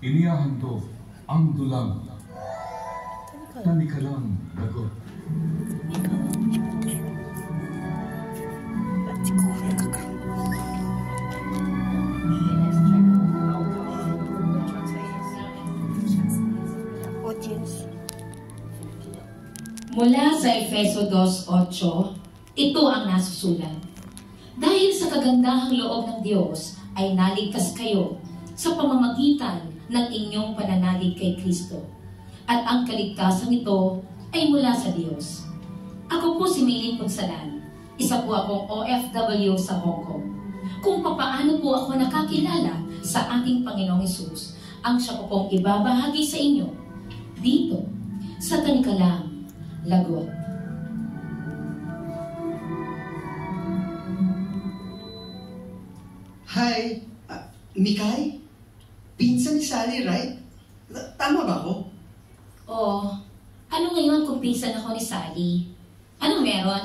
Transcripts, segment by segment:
inihahandog ang dulang. Tanikalang lagot. Mula sa Efeso 2:8, ito ang nasusulat. Dahil sa kagandahang loob ng Diyos ay naligtas kayo sa pamamagitan ng inyong pananalig kay Kristo. At ang kaligtasan ito ay mula sa Diyos. Ako po si Maylene Punsalan. Isa po akong OFW sa Hong Kong. Kung papaano po ako nakakilala sa ating Panginoong Hesus, ang siya ko pong ibabahagi sa inyo dito sa Tanikalang Lagot. Hi, Mikay? Pinsan ni Sally, right? Tama ba ako? Oh, ano ngayon kung pinsan ako ni Sally? Anong meron?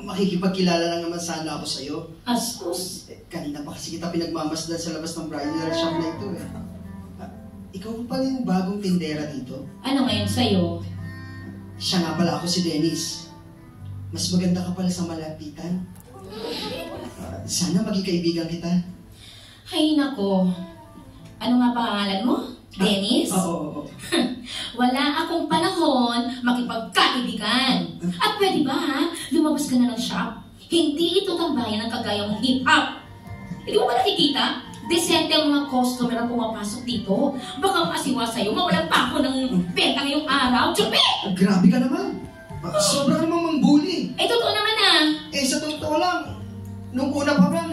Makikipagkilala lang naman sana ako sa'yo. Askus? Kanina pa kasi kita pinagmamasdan sa labas ng bridal shop na ito eh. Ikaw pa pala yung bagong tindera dito? Ano ngayon sa'yo? Siya nga pala ako si Dennis. Mas maganda ka pala sa malapitan. Sana maging kaibigan kita. Hay nako. Ano nga pangalan mo? Dennis? Oo. Wala akong panahon makipagkaibigan. At pwede ba ha? Lumabas ka na ng shop? Hindi ito tambayan ng kagaya mong hip-hop. Hindi mo ba nakikita? Desente ang mga customer ang pumapasok dito. Baka maasiwa sa'yo, mawalan pa ako ng benta ngayong araw. Tsupi! Grabe ka naman. Sobra namang mambuli. Totoo naman ah. Sa totoo lang, nung una pa lang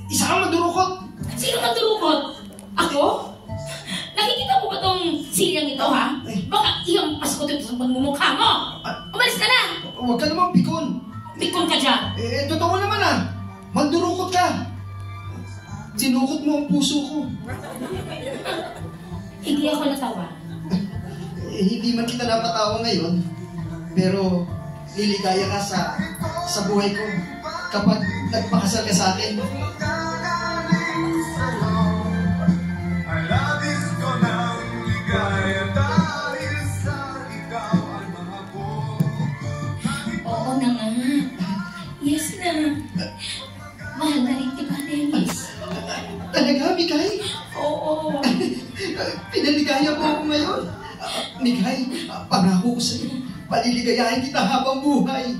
isa kang madurukot. Sino magdurukot? Ako? Nakikita mo ba tong silyang ito ha? Baka ihampas ko dito sa pagmumukha mo. Umalis ka na! Huwag ka naman pikon. Pikon ka dyan. Totoo naman ah. Mandurukot ka. Dinukot mo ang puso ko. Hindi ako natawa. Hindi man kita napatawa ngayon, pero liligaya ka sa buhay ko kapag nagpakasal ka sa akin. Oo na nga. Yes na. Mahal na rin kita, Dennis. Talaga, Mikay? Oo. Pinaligaya mo ako ngayon. Mikay, pangako ko sa'yo, paliligayahin kita habang buhay.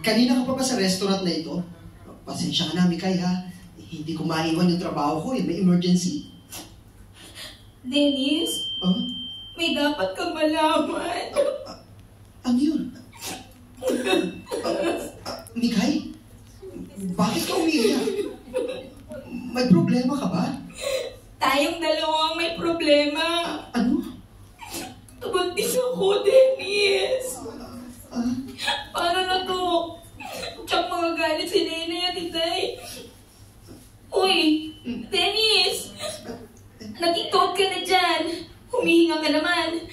Kanina ka pa ba sa restaurant na ito? Pasensya ka na, Mikay, ha? Hindi ko maiwan yung trabaho ko, may emergency. Dennis, may dapat kang malaman. Ano yun? Mikay? Bakit ka umiiyak? May problema ka ba? Tayong dalawang may problema. Ano? Buntis ako, Dennis. Paano na to? Tsaka magagalit si Nenay at Itay. Uy, Dennis! Nag-ikot ka na dyan. Humihinga ka naman.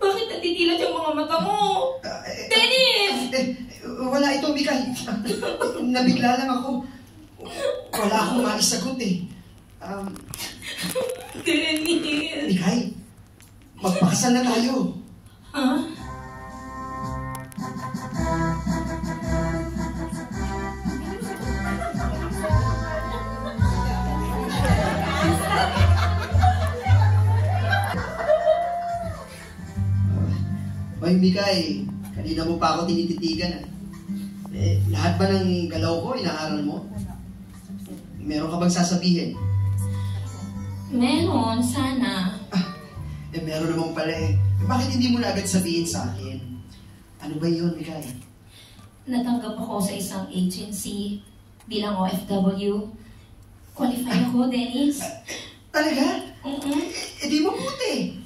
Bakit natitilat yung mga mata mo? Dennis! Wala ito, Mikay. Nabigla lang ako. Wala akong maisagot eh. Dennis! Mikay, magpakasal na tayo. Ha? Ay, Mikay, kanina mo pa ako tinititigan. Lahat ba ng galaw ko, inaaral mo? Meron ka bang sasabihin? Meron, sana. Meron naman pala eh. Bakit hindi mo na agad sabihin sa akin? Ano ba yun, Mikay? Natanggap ako sa isang agency bilang OFW. Qualified ako, Dennis. Talaga? Di mo puti.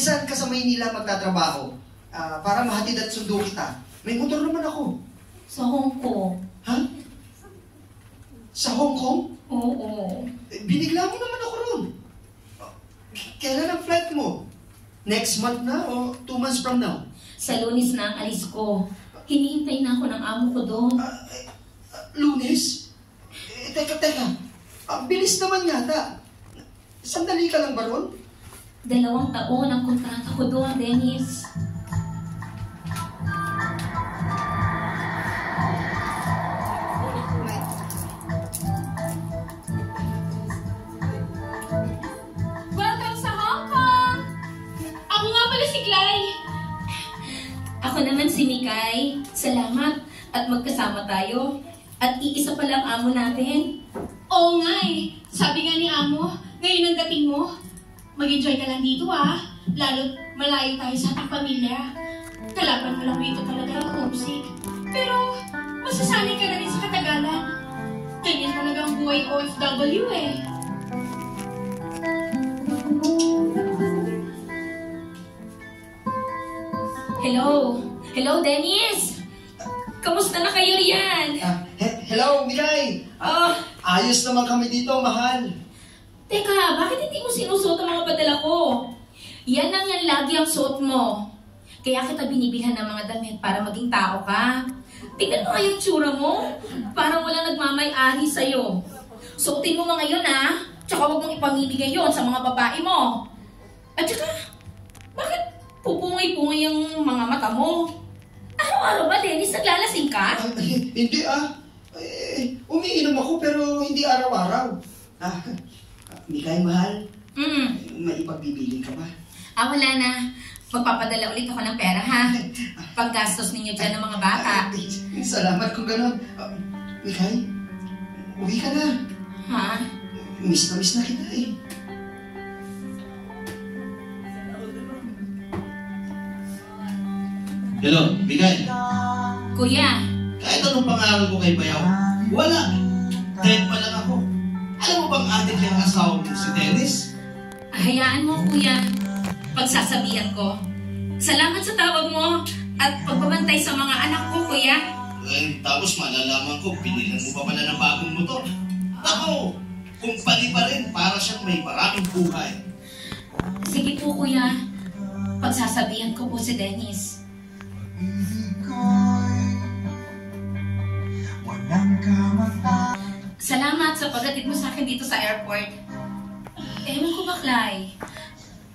Saan ka sa Maynila magtatrabaho? Para mahatid at sundo kita. May motor naman ako. Sa Hong Kong. Ha? Sa Hong Kong? Oo. Binigla mo naman ako ron. Kailan ang flight mo? Next month na o 2 months from now? Sa Lunes na ang alis ko. Hinihintay na ako ng amo ko doon. Lunes? Teka. Ang bilis naman yata. Sandali ka lang ba ron? 2 taon ang kontrata ko doon, Dennis. Welcome sa Hong Kong! Ako nga pala si Clay. Ako naman si Mikay. Salamat at magkasama tayo. At iisa pa lang amo natin. Oo nga eh. Sabi nga ni amo, ngayon ang dating mo, mag-enjoy ka lang dito Lalo malayo tayo sa ating pamilya. Kalaban mo lang dito talaga yung homesick. Pero masasanay ka na rin sa katagalan. Ganyan talaga ang buhay OFW eh. Hello, Dennis! Kamusta na kayo riyan? Hello, Mikay! Ayos naman kami dito, mahal. Teka, bakit hindi mo sinusuot ang mga padala ko? Yan lang yan lagi ang suot mo. Kaya kita binibilhan ng mga damit para maging tao ka. Tingnan mo yung tsura mo. Parang walang nagmamay-ari sa'yo. Suotin mo mga yun Tsaka huwag mong ipamibigay yun sa mga babae mo. At tsaka, bakit pupungay-pungay yung mga mata mo? Araw-araw ba, Dennis? Naglalasing ka? Hindi umiinom ako pero hindi araw-araw. Mikay, mahal. May ipagbibili ka ba? Wala na. Magpapadala ulit ako ng pera, Paggastos ninyo dyan ng mga bata. Salamat kung gano'n. Mikay, uwi ka na. Miss na kita eh. Hello, Mikay. Kuya. Kahit anong pangalan ko kay Bayaw, wala. Dead pa lang ako. Alam mo bang adik yung asawa mo si Dennis? Hayaan mo, kuya. Pagsasabihan ko. Salamat sa tawag mo at pagbabantay sa mga anak ko, kuya. Tapos malalaman ko, pinilan mo pa pala ng bagong motor. Ako, kumpani pa rin para siyang may maraming buhay. Sige po, kuya. Pagsasabihan ko po si Dennis. Salamat sa pagdating mo sa akin dito sa airport. Ewan ko ba, Clay?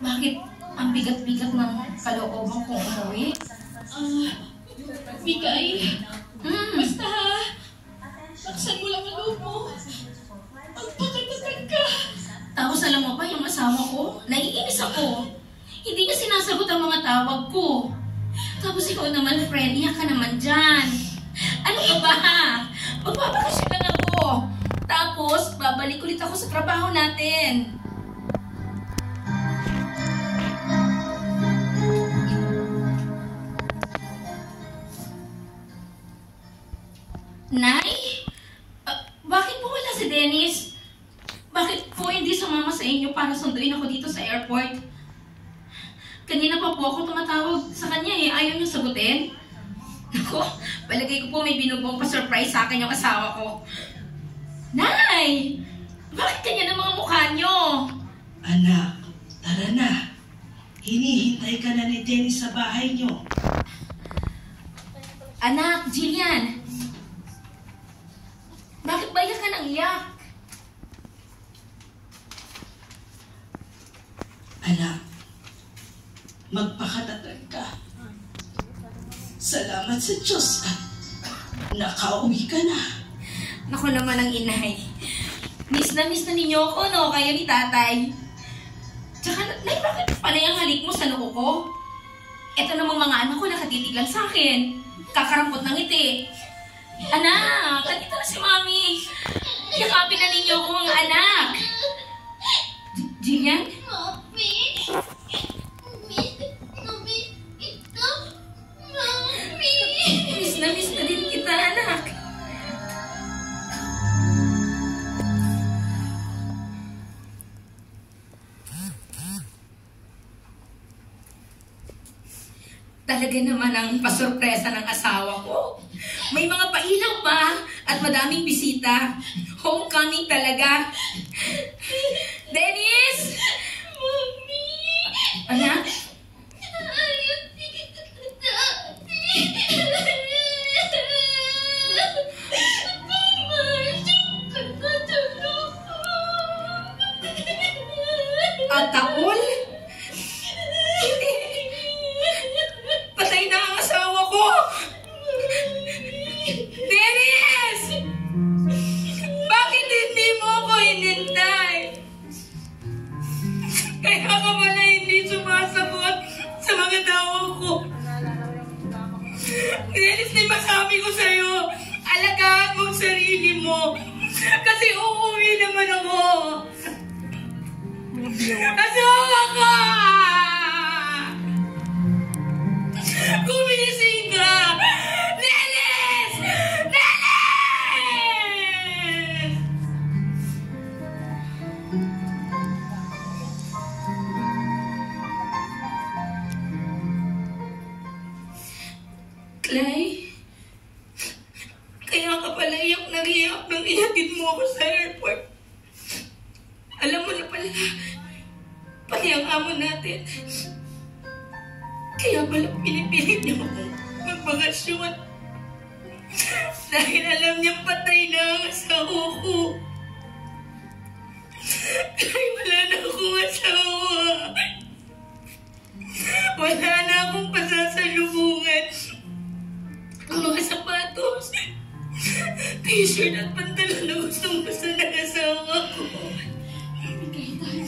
Bakit ang bigat-bigat ng kalooban kong umuwi? Mikay, basta laksan mo lang ang loob mo. Magpakatatag ka. Tapos alam mo ba yung asawa ko? Naiinis ako. Hindi niya sinasagot ang mga tawag ko. Tapos ikaw naman, friend, iyak ka naman dyan. Ano ka ba? Magbabakasyon lang ako. Tapos, babalik ulit ako sa trabaho natin. Nay? Bakit po wala si Dennis? Bakit po hindi sumama sa inyo para sunduin ako dito sa airport? Kanina pa po ako tumatawag sa kanya ayaw niya sagutin. Ako, palagay ko po may binubong pa-surprise sa akin yung asawa ko. Nay! Bakit kanya ng mga mukha niyo? Anak, tara na. Hinihintay ka na ni Dennis sa bahay niyo. Anak, Jillian. Bakit ba iyak ka nang iyak? Anak, magpakatatag ka. Salamat sa Diyos at nakauwi ka na. Naku naman ang inay. Miss na ninyo ako, no? Kayo ni tatay. Tsaka, Nay, bakit panay ang halik mo sa noo ko? Eto namang mga anak ko nakatitig lang sa akin. Kakarampot ng ngiti. Anak, andito na si Mami. Yakapin na ninyo ako mga anak. Jillian? Mami! Miss kita! Mami! Miss na din kita, anak. Talaga naman ang pasurpresa ng asawa ko. May mga pailaw pa at madaming bisita. Homecoming talaga. Dennis! Mami! Anak? Ayaw kita, Daddy! Dennis, di ba sabi ko sa'yo, alagaan mo ang sarili mo. Kasi uuwi naman ako. Asawa ka! Gumigising ka! Dennis! Dennis! Clay, kaya ka pala iyak na iyak nang ihatid mo ako sa airport. Alam mo na pala, pati ang amo natin. Kaya pala pinipilit niyo akong magbakasyon. Dahil alam niyang patay na ang asawa ko. Dahil wala na akong asawa. Wala na akong pasasalubungan. Ang mga sapatos, t-shirt at pantalon na gustong-gusto ng asawa ko. Bigay tayo.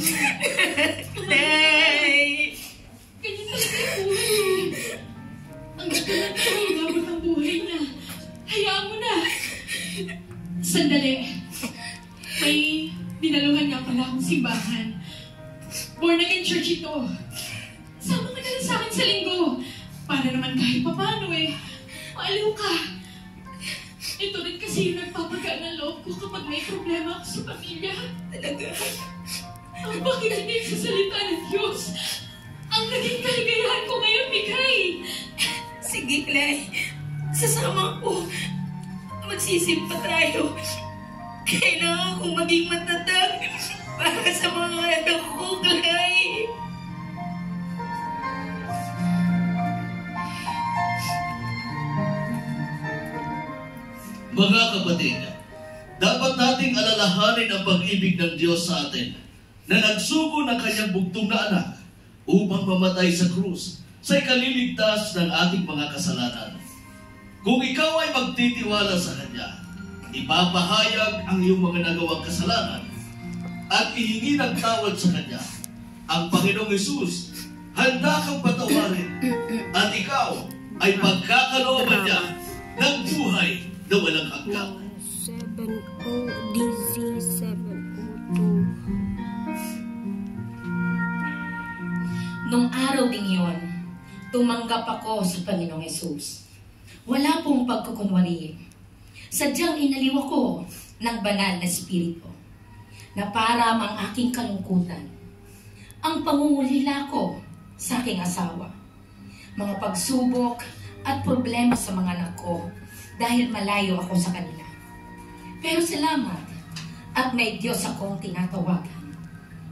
Nay! Ganyan talaga yung buhay eh. Ang gusto na tayo, gabot ang buhay niya. Hayaan mo na. Sandali. May dinaluhan nga pala akong simbahan. Born again church ito. Sama ka na lang sa akin sa linggo. Para naman kahit papano eh. Maaliw ka. Ito rin kasi yung nagpapagaan ng loob ko kapag may problema ako sa pamilya. Talaga. Ang pakikinig sa salita ng Diyos. Ang naging kaligayahan ko ngayon, Mikay. Sige, Clay. Sasama ko. Magsisimpa tayo. Kailangan kong maging matatag para sa mga anak ko, Clay. Mga kapatid, dapat nating alalahanin ang pag-ibig ng Diyos sa atin na nagsugo ng kanyang bugtong na anak upang mamatay sa krus sa ikaliligtas ng ating mga kasalanan. Kung ikaw ay magtitiwala sa Kanya, ipapahayag ang iyong mga nagawang kasalanan at ihingi ng tawad sa Kanya. Ang Panginoong Hesus, handa kang patawarin at ikaw ay pagkakalooban niya ng buhay na walang hanggan. 70DZ702. Nung araw ding yon, tumanggap ako sa Panginoong Hesus. Wala pong pagkukunwari. Sadyang inaliw ako ng banal na espiritu na para ang aking kalungkutan. Ang pangungulila ko sa aking asawa. Mga pagsubok at problema sa mga anak ko dahil malayo ako sa kanila. Pero salamat at may Diyos akong tinatawagan,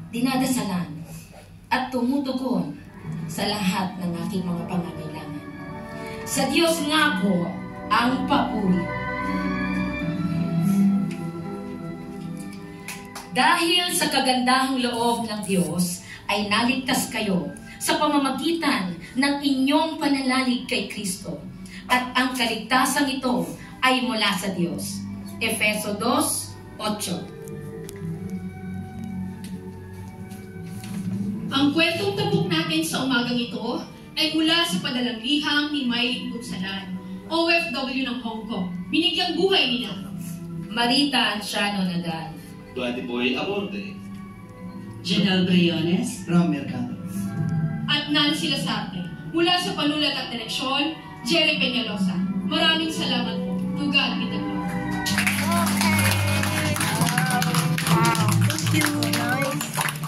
dinadasalan at tumutugon sa lahat ng aking mga pangangailangan. Sa Diyos nga po ang papuri. Dahil sa kagandahang loob ng Diyos ay naligtas kayo sa pamamagitan ng inyong pananalig kay Kristo. At ang kaligtasan ito ay mula sa Diyos. Efeso 2:8. Ang kwentong tapok natin sa umagang ito ay mula sa padalang liham ni Mylene Bugsalan, OFW ng Hong Kong. Binigyang buhay nila. Marita Anciano Nadal. Buddy Boy Aborde. Janelle Briones. Ram Mercado. At Nancy Lasarte. Mula sa panulat at direksyon, Jerry Peñalosa. Maraming salamat po. To God be the glory. Wow. Thank you. Nice.